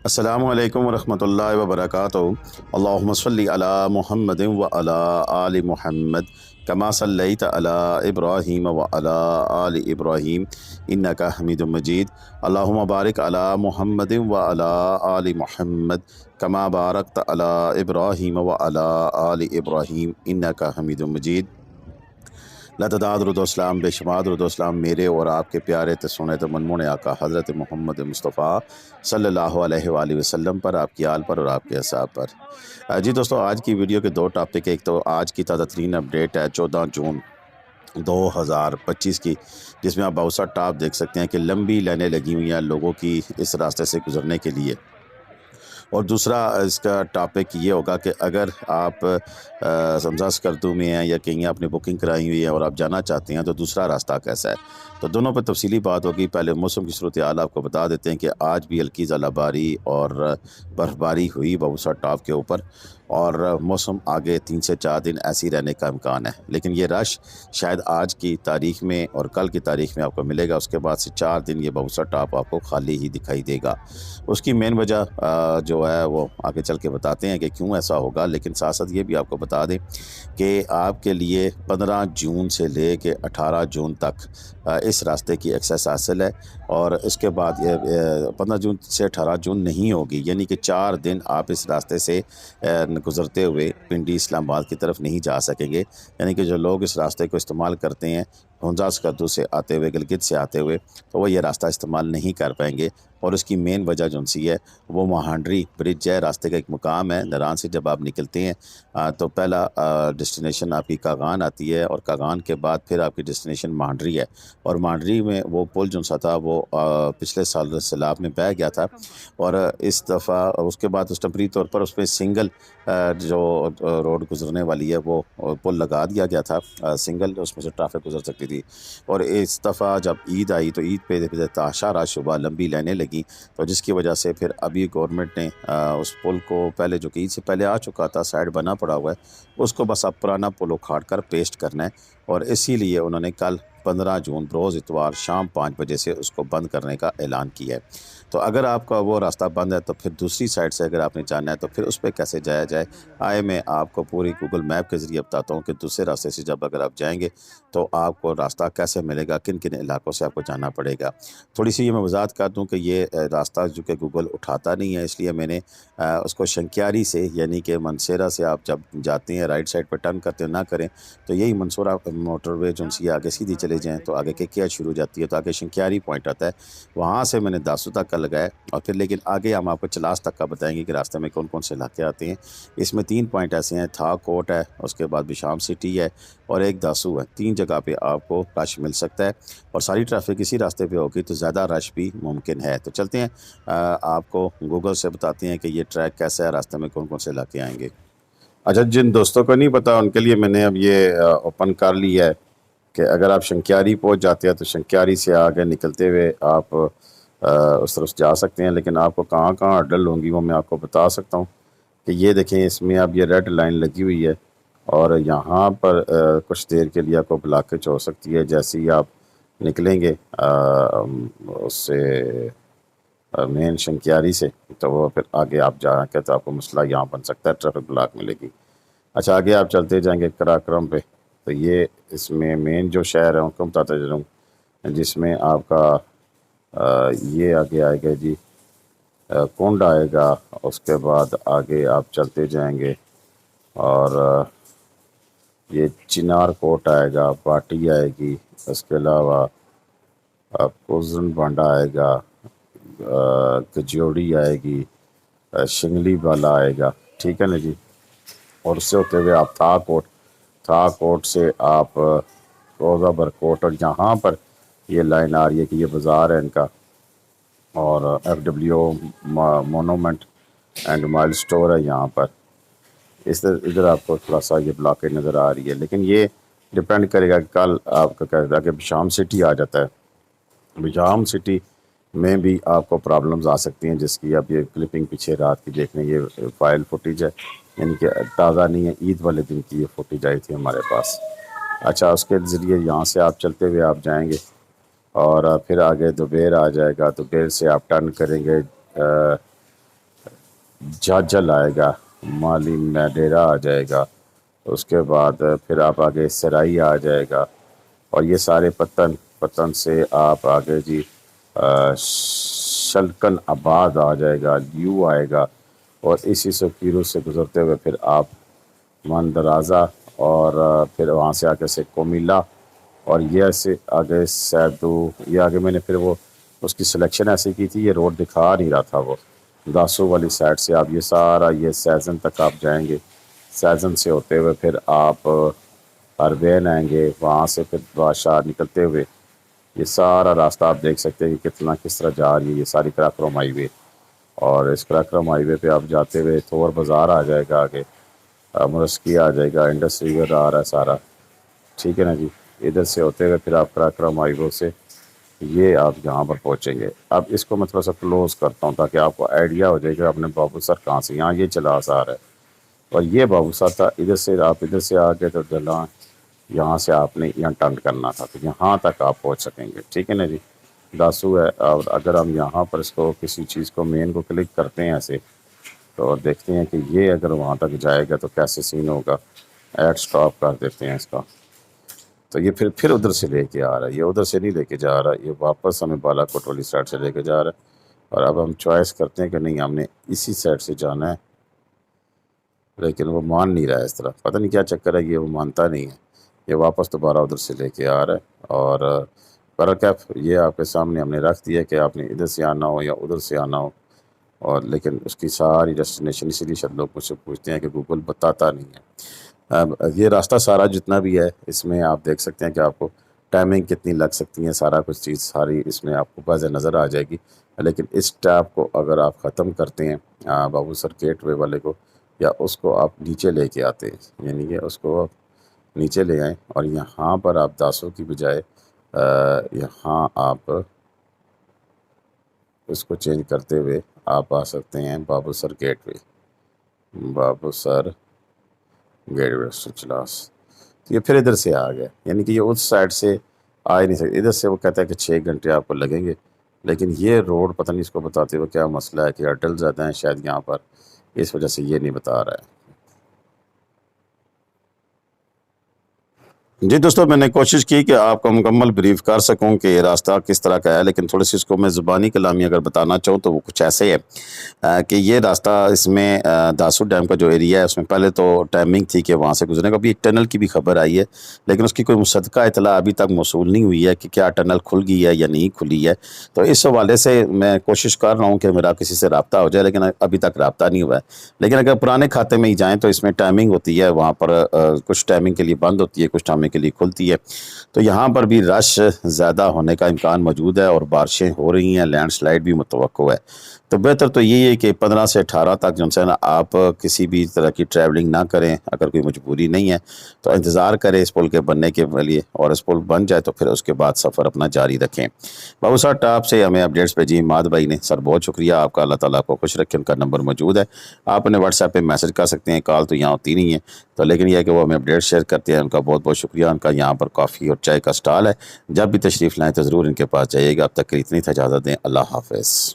السلام علیکم ورحمۃ اللہ وبرکاتہ۔ اللہم صلی علی محمد وعلی آل محمد کما صلیت علی ابراہیم وعلی آل ابراہیم انک حمید مجید۔ اللہم بارک علی محمد وعلی آل محمد کما بارکت علی ابراہیم وعلی آل ابراہیم انک حمید مجید۔ لتداد درود و اسلام، بے شمار درود و اسلام میرے اور آپ کے پیارے سونے منمون آقا حضرت محمد مصطفیٰ صلی اللہ علیہ وآلہ وسلم پر، آپ کی آل پر اور آپ کے اصحاب پر۔ جی دوستو، آج کی ویڈیو کے دو ٹاپک، ایک تو آج کی تازہ ترین اپڈیٹ ہے 14 جون 2025 کی، جس میں آپ بہت سا ٹاپ دیکھ سکتے ہیں کہ لمبی لائنیں لگی ہوئی ہیں لوگوں کی اس راستے سے گزرنے کے لیے۔ اور دوسرا اس کا ٹاپک یہ ہوگا کہ اگر آپ سمجھا اسکردو میں ہیں یا کہیں آپ نے بکنگ کرائی ہوئی ہے اور آپ جانا چاہتے ہیں تو دوسرا راستہ کیسا ہے، تو دونوں پہ تفصیلی بات ہوگی۔ پہلے موسم کی صورتحال آپ کو بتا دیتے ہیں کہ آج بھی ہلکی ژالہ باری اور برف باری ہوئی بہت ٹاپ کے اوپر، اور موسم آگے 3 سے 4 دن ایسی رہنے کا امکان ہے، لیکن یہ رش شاید آج کی تاریخ میں اور کل کی تاریخ میں آپ کو ملے گا۔ اس کے بعد سے 4 دن یہ بہت سا ٹاپ آپ کو خالی ہی دکھائی دے گا۔ اس کی مین وجہ جو ہے وہ آگے چل کے بتاتے ہیں کہ کیوں ایسا ہوگا، لیکن ساتھ ساتھ یہ بھی آپ کو بتا دیں کہ آپ کے لیے 15 جون سے لے کے 18 جون تک اس راستے کی ایکسیس حاصل ہے، اور اس کے بعد یہ 15 جون سے 18 جون نہیں ہوگی، یعنی کہ 4 دن آپ اس راستے سے گزرتے ہوئے پنڈی اسلام آباد کی طرف نہیں جا سکیں گے۔ یعنی کہ جو لوگ اس راستے کو استعمال کرتے ہیں ہنزا اسکردو سے آتے ہوئے، گلگت سے آتے ہوئے، تو وہ یہ راستہ استعمال نہیں کر پائیں گے۔ اور اس کی مین وجہ جو سی ہے وہ مہانڈری برج ہے، راستے کا ایک مقام ہے۔ نران سے جب آپ نکلتے ہیں تو پہلا ڈیسٹینیشن آپ کی کاغان آتی ہے، اور کاغان کے بعد پھر آپ کی ڈیسٹینیشن مہانڈری ہے۔ اور مہانڈری میں وہ پل جو سا تھا وہ پچھلے سال سیلاب میں بہہ گیا تھا، اور اس دفعہ اس کے بعد ٹمپری طور پر اس پہ سنگل جو روڈ گزرنے والی ہے وہ پل لگا دیا گیا تھا، سنگل اس میں سے ٹریفک گزر سکتی تھی۔ اور اس دفعہ جب عید آئی تو عید پہ تاشا رش ہوا، لمبی لائنیں لگیں، تو جس کی وجہ سے پھر ابھی گورنمنٹ نے اس پل کو پہلے جو کہ عید سے پہلے آ چکا تھا، سائڈ بنا پڑا ہوا ہے، اس کو بس اب پرانا پل اکھاڑ کر پیسٹ کرنا ہے، اور اسی لیے انہوں نے کل 15 جون بروز اتوار شام 5 بجے سے اس کو بند کرنے کا اعلان کیا ہے۔ تو اگر آپ کا وہ راستہ بند ہے تو پھر دوسری سائڈ سے اگر آپ نے جانا ہے تو پھر اس پہ کیسے جایا جائے، آئے میں آپ کو پوری گوگل میپ کے ذریعے بتاتا ہوں کہ دوسرے راستے سے جب اگر آپ جائیں گے تو آپ کو راستہ کیسے ملے گا، کن کن علاقوں سے آپ کو جانا پڑے گا۔ تھوڑی سی یہ میں وضاحت کر دوں کہ یہ راستہ جو کہ گوگل اٹھاتا نہیں ہے، اس لیے میں نے اس کو شنکیاری سے، یعنی کہ منصیرہ سے آپ جب جاتے ہیں رائٹ سائڈ پہ ٹرن کرتے نہ کریں، تو یہی منصورہ موٹر وے جو سی آگے سیدھی چلے جائیں تو آگے کے شروع ہو جاتی ہے، تو آگے شنکیاری پوائنٹ آتا ہے، وہاں سے میں نے داسو تک کا لگایا، اور پھر لیکن آگے ہم آپ کو چلاس تک کا بتائیں گے کہ راستے میں کون کون سے علاقے آتے ہیں۔ اس میں 3 پوائنٹ ایسے ہیں، تھا کوٹ ہے، اس کے بعد بشام سٹی ہے، اور ایک داسو ہے۔ 3 جگہ پہ آپ کو رش مل سکتا ہے، اور ساری ٹریفک اسی راستے پہ ہوگی تو زیادہ رش بھی ممکن ہے۔ تو چلتے ہیں آپ کو گوگل سے بتاتے ہیں کہ یہ ٹریک کیسا ہے، راستے میں کون کون سے علاقے آئیں گے۔ اچھا، جن دوستوں کو نہیں پتا ان کے لیے میں نے اب یہ اوپن کر لی ہے کہ اگر آپ شنکیاری پہنچ جاتے ہیں تو شنکیاری سے آگے نکلتے ہوئے آپ اس طرف جا سکتے ہیں، لیکن آپ کو کہاں کہاں اڈل ہوں گی وہ میں آپ کو بتا سکتا ہوں کہ یہ دیکھیں، اس میں اب یہ ریڈ لائن لگی ہوئی ہے، اور یہاں پر کچھ دیر کے لیے آپ کو بلاکج ہو سکتی ہے۔ جیسے ہی آپ نکلیں گے اس سے مین شنکیاری سے، تو وہ پھر آگے آپ جا کے تو آپ کو مسئلہ یہاں بن سکتا ہے، ٹریفک بلاک ملے گی۔ اچھا، آگے آپ چلتے جائیں گے کراکرم پہ، تو یہ اس میں مین جو شہر ہے ان کو بتاتے چلوں، جس میں آپ کا یہ آگے آئے گا جی کنڈ آئے گا، اس کے بعد آگے آپ چلتے جائیں گے اور یہ چنار کوٹ آئے گا، باٹی آئے گی، اس کے علاوہ کوزن بانڈا آئے گا، گجوڑی آئے گی، شنگلی بالا آئے گا، ٹھیک ہے نا جی۔ اور اس سے ہوتے ہوئے آپ تھا کوٹ سے آپ روزہ برکوٹ، اور یہاں پر یہ لائن آ رہی ہے کہ یہ بازار ہے ان کا، اور ایف ڈبلیو مونومنٹ اینڈ مائل سٹور ہے یہاں پر۔ ادھر آپ کو تھوڑا سا یہ بلاکیج نظر آ رہی ہے، لیکن یہ ڈپینڈ کرے گا کہ کل آپ کا کہتا ہے کہ بشام سٹی آ جاتا ہے، بشام سٹی میں بھی آپ کو پرابلمز آ سکتی ہیں، جس کی اب یہ کلپنگ پیچھے رات کی دیکھ لیں، یہ فائل فوٹیج ہے، یعنی کہ تازہ نہیں ہے، عید والے دن کی یہ فوٹیج آئی تھی ہمارے پاس۔ اچھا، اس کے ذریعے یہاں سے آپ چلتے ہوئے آپ جائیں گے، اور پھر آگے دوبیر آ جائے گا، دوبیر سے آپ ٹرن کریں گے جاجل آئے گا، مالی میڈیرا آ جائے گا، اس کے بعد پھر آپ آگے سرائی آ جائے گا، اور یہ سارے پتن سے آپ آگے جی شلکن آباد آ جائے گا، لیو آئے گا، اور اسی سے پیرو سے گزرتے ہوئے پھر آپ مندرازہ، اور پھر وہاں سے آگے سے کومیلا، اور یہ ایسے آگے سیدو، یہ آگے میں نے پھر وہ اس کی سلیکشن ایسی کی تھی، یہ روڈ دکھا نہیں رہا تھا وہ داسو والی سائڈ سے آپ یہ سارا یہ سیزن تک آپ جائیں گے، سیزن سے ہوتے ہوئے پھر آپ اربین آئیں گے، وہاں سے پھر بادشاہ نکلتے ہوئے یہ سارا راستہ آپ دیکھ سکتے ہیں کہ کتنا کس طرح جا رہی ہے یہ ساری کراکرم ہائی وے، اور اس کراکرم ہائی وے پہ آپ جاتے ہوئے تھور بازار آ جائے گا، آگے مرسکی آ جائے گا، انڈس ریور آ رہا ہے سارا، ٹھیک ہے نا جی، ادھر سے ہوتے ہوئے پھر آپ کراکرم ہائی وے سے یہ آپ یہاں پر پہنچیں گے۔ اب اس کو میں تھوڑا سا کلوز کرتا ہوں تاکہ آپ کو آئیڈیا ہو جائے کہ آپ نے بابو سر کہاں سے، یہاں یہ چلا سا رہا ہے اور یہ بابو سر تھا، ادھر سے آپ ادھر سے آگے تو ڈلان، یہاں سے آپ نے یہاں ٹرن کرنا تھا، تو یہاں تک آپ پہنچ سکیں گے، ٹھیک ہے نا جی، داسو ہے۔ اور اگر ہم یہاں پر اس کو کسی چیز کو مین کو کلک کرتے ہیں ایسے، تو دیکھتے ہیں کہ یہ اگر وہاں تک جائے گا تو کیسے سین ہوگا، ایڈ سٹاپ کر دیتے ہیں اس کا، تو یہ پھر ادھر سے لے کے آ رہا ہے، یہ ادھر سے نہیں لے کے جا رہا، یہ واپس ہمیں بالا کوٹ والی سائڈ سے لے کے جا رہا ہے، اور اب ہم چوائس کرتے ہیں کہ نہیں ہم نے اسی سائڈ سے جانا ہے، لیکن وہ مان نہیں رہا ہے اس طرح، پتہ نہیں کیا چکر ہے، یہ وہ مانتا نہیں ہے، یہ واپس دوبارہ ادھر سے لے کے آ رہا ہے، اور برکیف یہ آپ کے سامنے ہم نے رکھ دیا کہ آپ نے ادھر سے آنا ہو یا ادھر سے آنا ہو، اور لیکن اس کی ساری ڈیسٹینیشن، اسی لیے شاید لوگ مجھ سے پوچھتے ہیں کہ گوگل بتاتا نہیں ہے۔ اب یہ راستہ سارا جتنا بھی ہے اس میں آپ دیکھ سکتے ہیں کہ آپ کو ٹائمنگ کتنی لگ سکتی ہیں، سارا کچھ چیز ساری اس میں آپ کو واضح نظر آ جائے گی، لیکن اس ٹیپ کو اگر آپ ختم کرتے ہیں بابو سر گیٹ وے والے کو، یا اس کو آپ نیچے لے کے آتے ہیں، یعنی کہ اس کو آپ نیچے لے آئیں اور یہاں پر آپ داسوں کی بجائے یہاں آپ اس کو چینج کرتے ہوئے آپ آ سکتے ہیں بابو سر گیٹ وے، بابو سر گیٹ وے چلاس، یہ پھر ادھر سے آ گیا، یعنی کہ یہ اس سائڈ سے آ ہی نہیں سکتے، ادھر سے وہ کہتا ہے کہ 6 گھنٹے آپ کو لگیں گے، لیکن یہ روڈ پتہ نہیں اس کو بتاتے ہوئے کیا مسئلہ ہے کہ اٹل زیادہ ہیں شاید یہاں پر، اس وجہ سے یہ نہیں بتا رہا ہے۔ جی دوستو، میں نے کوشش کی کہ آپ کو مکمل بریف کر سکوں کہ یہ راستہ کس طرح کا ہے، لیکن تھوڑی سی اس کو میں زبانی کلامی اگر بتانا چاہوں تو وہ کچھ ایسے ہے کہ یہ راستہ اس میں داسو ڈیم کا جو ایریا ہے اس میں پہلے تو ٹائمنگ تھی کہ وہاں سے گزرنے کا، ابھی ایک ٹنل کی بھی خبر آئی ہے، لیکن اس کی کوئی مصدقہ اطلاع ابھی تک موصول نہیں ہوئی ہے کہ کیا ٹنل کھل گئی ہے یا نہیں کھلی ہے، تو اس حوالے سے میں کوشش کر رہا ہوں کہ میرا کسی سے رابطہ ہو جائے، لیکن ابھی تک رابطہ نہیں ہوا ہے۔ لیکن اگر پرانے کھاتے میں ہی جائیں تو اس میں ٹائمنگ ہوتی ہے، وہاں پر کچھ ٹائمنگ کے لیے بند ہوتی ہے، کچھ ٹائمنگ کے لیے کھلتی ہے، تو یہاں پر بھی رش زیادہ ہونے کا امکان موجود ہے، اور بارشیں ہو رہی ہیں، لینڈ سلائڈ بھی متوقع ہے، تو بہتر تو یہی ہے کہ 15 سے 18 تک جو ہے نا آپ کسی بھی طرح کی ٹریولنگ نہ کریں، اگر کوئی مجبوری نہیں ہے تو انتظار کریں اس پل کے بننے کے لیے، اور اس پل بن جائے تو پھر اس کے بعد سفر اپنا جاری رکھیں۔ بابو صاحب ٹاپ سے ہمیں اپڈیٹس بھیجی ماد بھائی نے، سر بہت شکریہ آپ کا، اللہ تعالیٰ کو خوش رکھے، ان کا نمبر موجود ہے، آپ انہیں واٹس ایپ پہ میسج کر سکتے ہیں، کال تو یہاں ہوتی نہیں ہے، تو لیکن یہ ہے کہ وہ ہمیں اپڈیٹ شیئر کرتے ہیں، ان کا بہت بہت شکریہ، ان کا یہاں پر کافی اور چائے کا سٹال ہے، جب بھی تشریف لائیں تو ضرور ان کے پاس جائیے گا، اب تک کے لیے اتنی اجازت دیں، اللہ حافظ۔